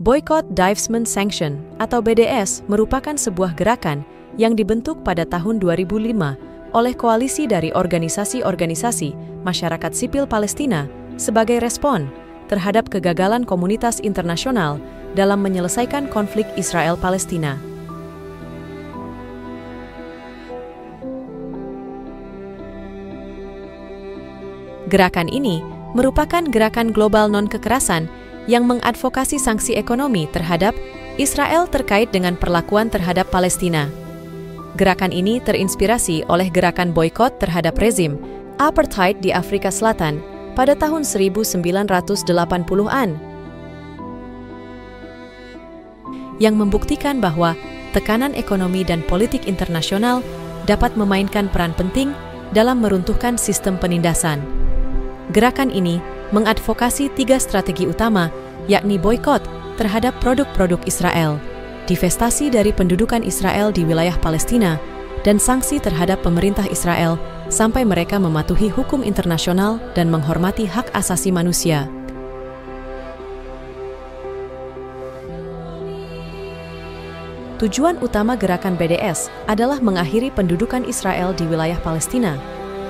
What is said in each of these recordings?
Boycott, Divestment, Sanction atau BDS merupakan sebuah gerakan yang dibentuk pada tahun 2005 oleh koalisi dari organisasi-organisasi masyarakat sipil Palestina sebagai respon terhadap kegagalan komunitas internasional dalam menyelesaikan konflik Israel-Palestina. Gerakan ini merupakan gerakan global non-kekerasan yang mengadvokasi sanksi ekonomi terhadap Israel terkait dengan perlakuan terhadap Palestina. Gerakan ini terinspirasi oleh gerakan boykot terhadap rezim apartheid di Afrika Selatan pada tahun 1980-an, yang membuktikan bahwa tekanan ekonomi dan politik internasional dapat memainkan peran penting dalam meruntuhkan sistem penindasan. Gerakan ini mengadvokasi 3 strategi utama, yakni boykot terhadap produk-produk Israel, divestasi dari pendudukan Israel di wilayah Palestina, dan sanksi terhadap pemerintah Israel sampai mereka mematuhi hukum internasional dan menghormati hak asasi manusia. Tujuan utama gerakan BDS adalah mengakhiri pendudukan Israel di wilayah Palestina,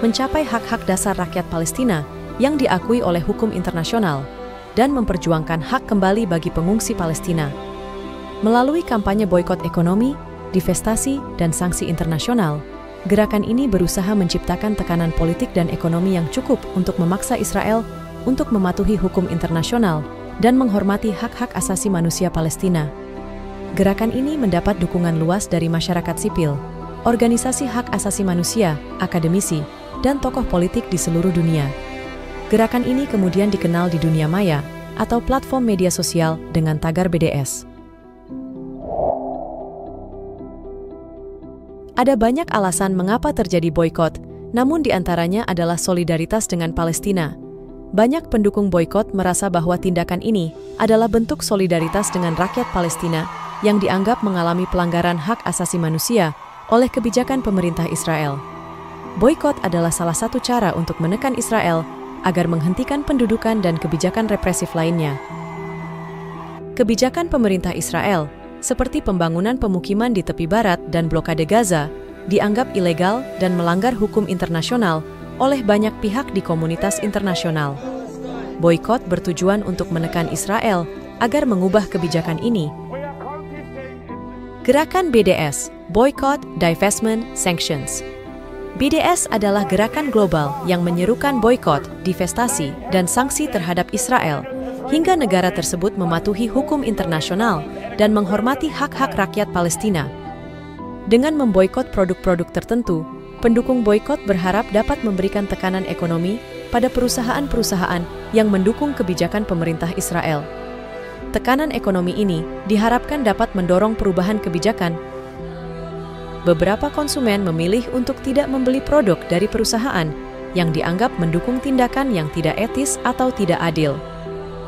mencapai hak-hak dasar rakyat Palestina yang diakui oleh hukum internasional, dan memperjuangkan hak kembali bagi pengungsi Palestina. Melalui kampanye boykot ekonomi, divestasi, dan sanksi internasional, gerakan ini berusaha menciptakan tekanan politik dan ekonomi yang cukup untuk memaksa Israel untuk mematuhi hukum internasional dan menghormati hak-hak asasi manusia Palestina. Gerakan ini mendapat dukungan luas dari masyarakat sipil, organisasi hak asasi manusia, akademisi, dan tokoh politik di seluruh dunia. Gerakan ini kemudian dikenal di dunia maya atau platform media sosial dengan tagar BDS. Ada banyak alasan mengapa terjadi boykot, namun di antaranya adalah solidaritas dengan Palestina. Banyak pendukung boykot merasa bahwa tindakan ini adalah bentuk solidaritas dengan rakyat Palestina yang dianggap mengalami pelanggaran hak asasi manusia oleh kebijakan pemerintah Israel. Boykot adalah salah satu cara untuk menekan Israel agar menghentikan pendudukan dan kebijakan represif lainnya. Kebijakan pemerintah Israel, seperti pembangunan pemukiman di tepi barat dan blokade Gaza, dianggap ilegal dan melanggar hukum internasional oleh banyak pihak di komunitas internasional. Boykot bertujuan untuk menekan Israel agar mengubah kebijakan ini. Gerakan BDS, Boycott, Divestment, Sanctions. BDS adalah gerakan global yang menyerukan boykot, divestasi, dan sanksi terhadap Israel, hingga negara tersebut mematuhi hukum internasional dan menghormati hak-hak rakyat Palestina. Dengan memboikot produk-produk tertentu, pendukung boykot berharap dapat memberikan tekanan ekonomi pada perusahaan-perusahaan yang mendukung kebijakan pemerintah Israel. Tekanan ekonomi ini diharapkan dapat mendorong perubahan kebijakan. Beberapa konsumen memilih untuk tidak membeli produk dari perusahaan yang dianggap mendukung tindakan yang tidak etis atau tidak adil.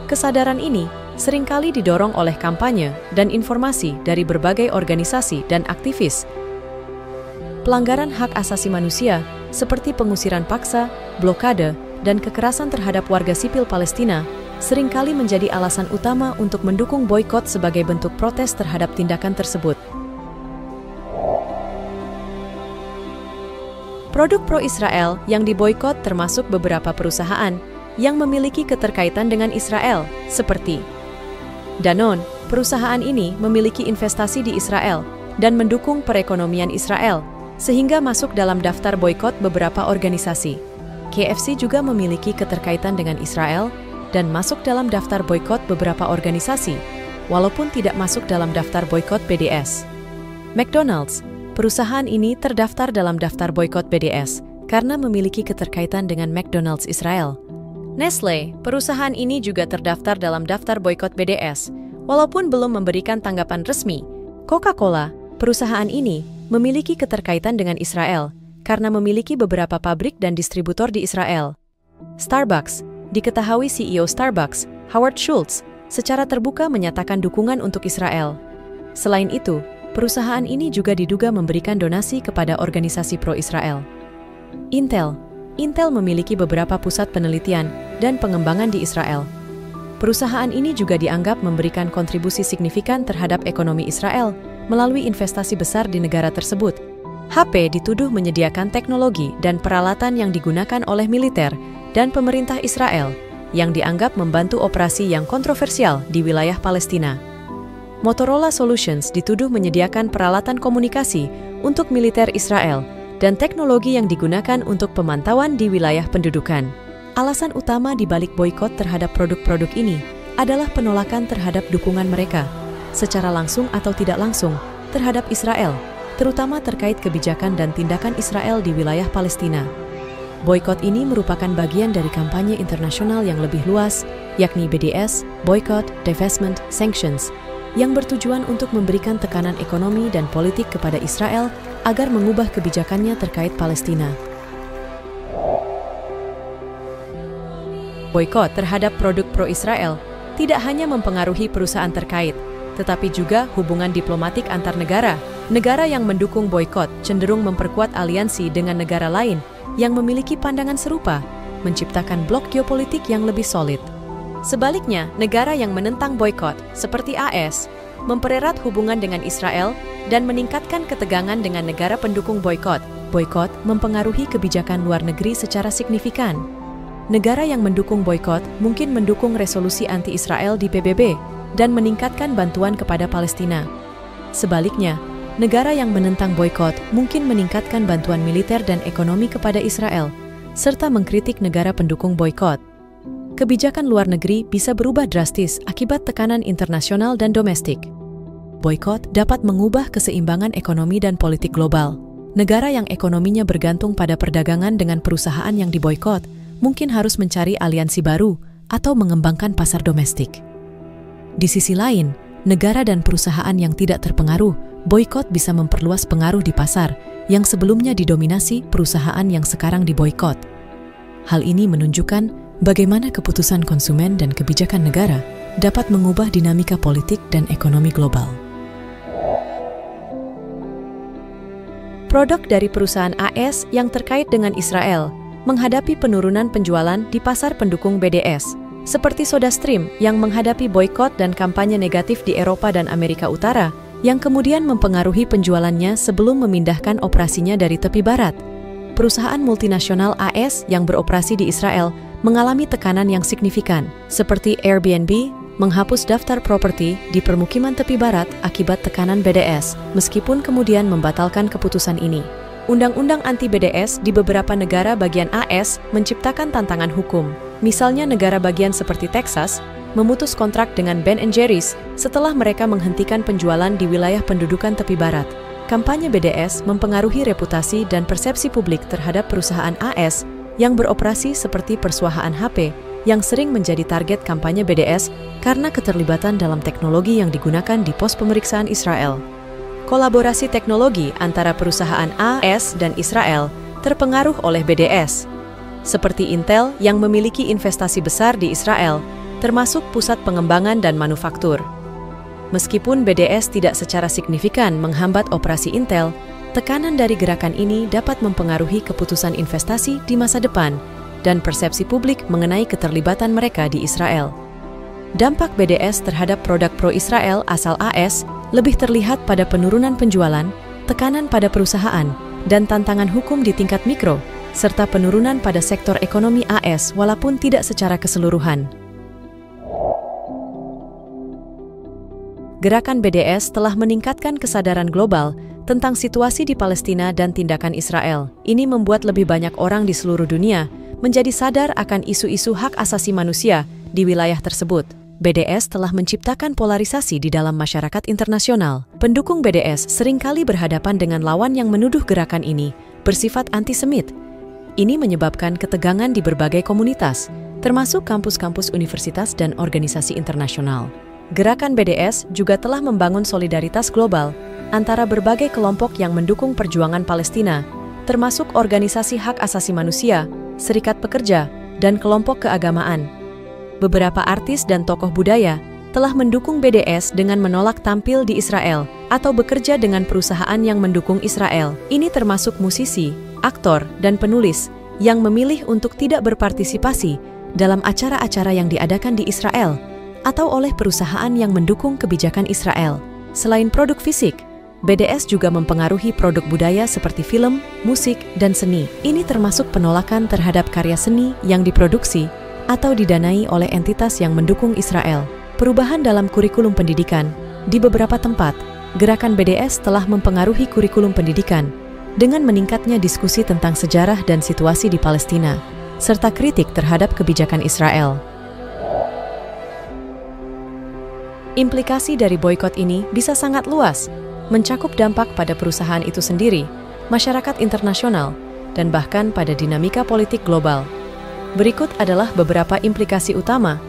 Kesadaran ini seringkali didorong oleh kampanye dan informasi dari berbagai organisasi dan aktivis. Pelanggaran hak asasi manusia seperti pengusiran paksa, blokade, dan kekerasan terhadap warga sipil Palestina seringkali menjadi alasan utama untuk mendukung boykot sebagai bentuk protes terhadap tindakan tersebut. Produk pro-Israel yang diboykot termasuk beberapa perusahaan yang memiliki keterkaitan dengan Israel, seperti Danone. Perusahaan ini memiliki investasi di Israel dan mendukung perekonomian Israel, sehingga masuk dalam daftar boykot beberapa organisasi. KFC juga memiliki keterkaitan dengan Israel dan masuk dalam daftar boykot beberapa organisasi, walaupun tidak masuk dalam daftar boykot BDS. McDonald's. Perusahaan ini terdaftar dalam daftar boykot BDS karena memiliki keterkaitan dengan McDonald's Israel. Nestle, perusahaan ini juga terdaftar dalam daftar boykot BDS, walaupun belum memberikan tanggapan resmi. Coca-Cola, perusahaan ini memiliki keterkaitan dengan Israel karena memiliki beberapa pabrik dan distributor di Israel. Starbucks, diketahui CEO Starbucks, Howard Schultz, secara terbuka menyatakan dukungan untuk Israel. Selain itu, Perusahaan ini juga diduga memberikan donasi kepada organisasi pro-Israel. Intel memiliki beberapa pusat penelitian dan pengembangan di Israel. Perusahaan ini juga dianggap memberikan kontribusi signifikan terhadap ekonomi Israel melalui investasi besar di negara tersebut. HP dituduh menyediakan teknologi dan peralatan yang digunakan oleh militer dan pemerintah Israel yang dianggap membantu operasi yang kontroversial di wilayah Palestina. Motorola Solutions dituduh menyediakan peralatan komunikasi untuk militer Israel dan teknologi yang digunakan untuk pemantauan di wilayah pendudukan. Alasan utama di balik boikot terhadap produk-produk ini adalah penolakan terhadap dukungan mereka, secara langsung atau tidak langsung, terhadap Israel, terutama terkait kebijakan dan tindakan Israel di wilayah Palestina. Boikot ini merupakan bagian dari kampanye internasional yang lebih luas, yakni BDS, Boycott, Divestment, Sanctions, yang bertujuan untuk memberikan tekanan ekonomi dan politik kepada Israel agar mengubah kebijakannya terkait Palestina. Boikot terhadap produk pro-Israel tidak hanya mempengaruhi perusahaan terkait, tetapi juga hubungan diplomatik antar negara. Negara yang mendukung boikot cenderung memperkuat aliansi dengan negara lain yang memiliki pandangan serupa, menciptakan blok geopolitik yang lebih solid. Sebaliknya, negara yang menentang boikot, seperti AS, mempererat hubungan dengan Israel dan meningkatkan ketegangan dengan negara pendukung boikot. Boikot mempengaruhi kebijakan luar negeri secara signifikan. Negara yang mendukung boikot mungkin mendukung resolusi anti-Israel di PBB dan meningkatkan bantuan kepada Palestina. Sebaliknya, negara yang menentang boikot mungkin meningkatkan bantuan militer dan ekonomi kepada Israel, serta mengkritik negara pendukung boikot. Kebijakan luar negeri bisa berubah drastis akibat tekanan internasional dan domestik. Boikot dapat mengubah keseimbangan ekonomi dan politik global. Negara yang ekonominya bergantung pada perdagangan dengan perusahaan yang diboikot mungkin harus mencari aliansi baru atau mengembangkan pasar domestik. Di sisi lain, negara dan perusahaan yang tidak terpengaruh, boikot bisa memperluas pengaruh di pasar yang sebelumnya didominasi perusahaan yang sekarang diboikot. Hal ini menunjukkan bagaimana keputusan konsumen dan kebijakan negara dapat mengubah dinamika politik dan ekonomi global. Produk dari perusahaan AS yang terkait dengan Israel menghadapi penurunan penjualan di pasar pendukung BDS, seperti SodaStream yang menghadapi boikot dan kampanye negatif di Eropa dan Amerika Utara, yang kemudian mempengaruhi penjualannya sebelum memindahkan operasinya dari tepi barat. Perusahaan multinasional AS yang beroperasi di Israel mengalami tekanan yang signifikan, seperti Airbnb menghapus daftar properti di permukiman tepi barat akibat tekanan BDS, meskipun kemudian membatalkan keputusan ini. Undang-undang anti-BDS di beberapa negara bagian AS menciptakan tantangan hukum. Misalnya negara bagian seperti Texas memutus kontrak dengan Ben & Jerry's setelah mereka menghentikan penjualan di wilayah pendudukan tepi barat. Kampanye BDS mempengaruhi reputasi dan persepsi publik terhadap perusahaan AS yang beroperasi seperti perusahaan HP yang sering menjadi target kampanye BDS karena keterlibatan dalam teknologi yang digunakan di pos pemeriksaan Israel. Kolaborasi teknologi antara perusahaan AS dan Israel terpengaruh oleh BDS, seperti Intel yang memiliki investasi besar di Israel, termasuk pusat pengembangan dan manufaktur. Meskipun BDS tidak secara signifikan menghambat operasi Intel, tekanan dari gerakan ini dapat mempengaruhi keputusan investasi di masa depan dan persepsi publik mengenai keterlibatan mereka di Israel. Dampak BDS terhadap produk pro-Israel asal AS lebih terlihat pada penurunan penjualan, tekanan pada perusahaan, dan tantangan hukum di tingkat mikro, serta penurunan pada sektor ekonomi AS walaupun tidak secara keseluruhan. Gerakan BDS telah meningkatkan kesadaran global tentang situasi di Palestina dan tindakan Israel. Ini membuat lebih banyak orang di seluruh dunia menjadi sadar akan isu-isu hak asasi manusia di wilayah tersebut. BDS telah menciptakan polarisasi di dalam masyarakat internasional. Pendukung BDS seringkali berhadapan dengan lawan yang menuduh gerakan ini bersifat antisemit. Ini menyebabkan ketegangan di berbagai komunitas, termasuk kampus-kampus universitas dan organisasi internasional. Gerakan BDS juga telah membangun solidaritas global antara berbagai kelompok yang mendukung perjuangan Palestina, termasuk organisasi hak asasi manusia, serikat pekerja, dan kelompok keagamaan. Beberapa artis dan tokoh budaya telah mendukung BDS dengan menolak tampil di Israel atau bekerja dengan perusahaan yang mendukung Israel. Ini termasuk musisi, aktor, dan penulis yang memilih untuk tidak berpartisipasi dalam acara-acara yang diadakan di Israel atau oleh perusahaan yang mendukung kebijakan Israel. Selain produk fisik, BDS juga mempengaruhi produk budaya seperti film, musik, dan seni. Ini termasuk penolakan terhadap karya seni yang diproduksi atau didanai oleh entitas yang mendukung Israel. Perubahan dalam kurikulum pendidikan. Di beberapa tempat, gerakan BDS telah mempengaruhi kurikulum pendidikan dengan meningkatnya diskusi tentang sejarah dan situasi di Palestina, serta kritik terhadap kebijakan Israel. Implikasi dari boikot ini bisa sangat luas, mencakup dampak pada perusahaan itu sendiri, masyarakat internasional, dan bahkan pada dinamika politik global. Berikut adalah beberapa implikasi utama.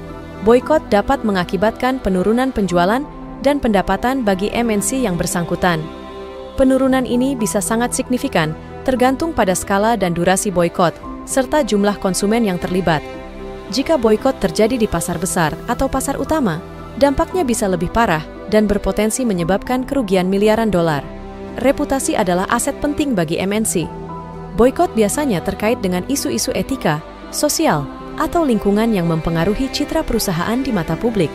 Boikot dapat mengakibatkan penurunan penjualan dan pendapatan bagi MNC yang bersangkutan. Penurunan ini bisa sangat signifikan, tergantung pada skala dan durasi boikot, serta jumlah konsumen yang terlibat. Jika boikot terjadi di pasar besar atau pasar utama, dampaknya bisa lebih parah dan berpotensi menyebabkan kerugian miliaran dolar. Reputasi adalah aset penting bagi MNC. Boikot biasanya terkait dengan isu-isu etika, sosial, atau lingkungan yang mempengaruhi citra perusahaan di mata publik.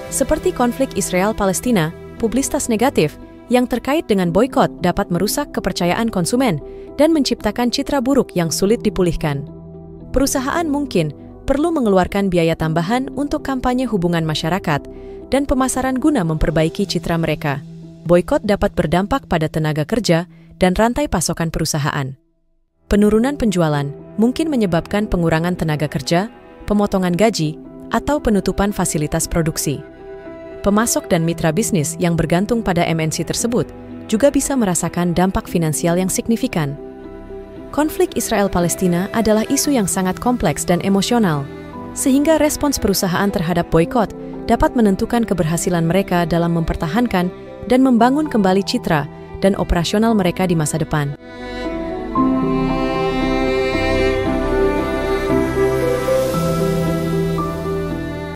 Seperti konflik Israel-Palestina, publisitas negatif yang terkait dengan boikot dapat merusak kepercayaan konsumen dan menciptakan citra buruk yang sulit dipulihkan. Perusahaan mungkin perlu mengeluarkan biaya tambahan untuk kampanye hubungan masyarakat dan pemasaran guna memperbaiki citra mereka. Boikot dapat berdampak pada tenaga kerja dan rantai pasokan perusahaan. Penurunan penjualan mungkin menyebabkan pengurangan tenaga kerja, pemotongan gaji, atau penutupan fasilitas produksi. Pemasok dan mitra bisnis yang bergantung pada MNC tersebut juga bisa merasakan dampak finansial yang signifikan. Konflik Israel-Palestina adalah isu yang sangat kompleks dan emosional, sehingga respons perusahaan terhadap boikot dapat menentukan keberhasilan mereka dalam mempertahankan dan membangun kembali citra dan operasional mereka di masa depan.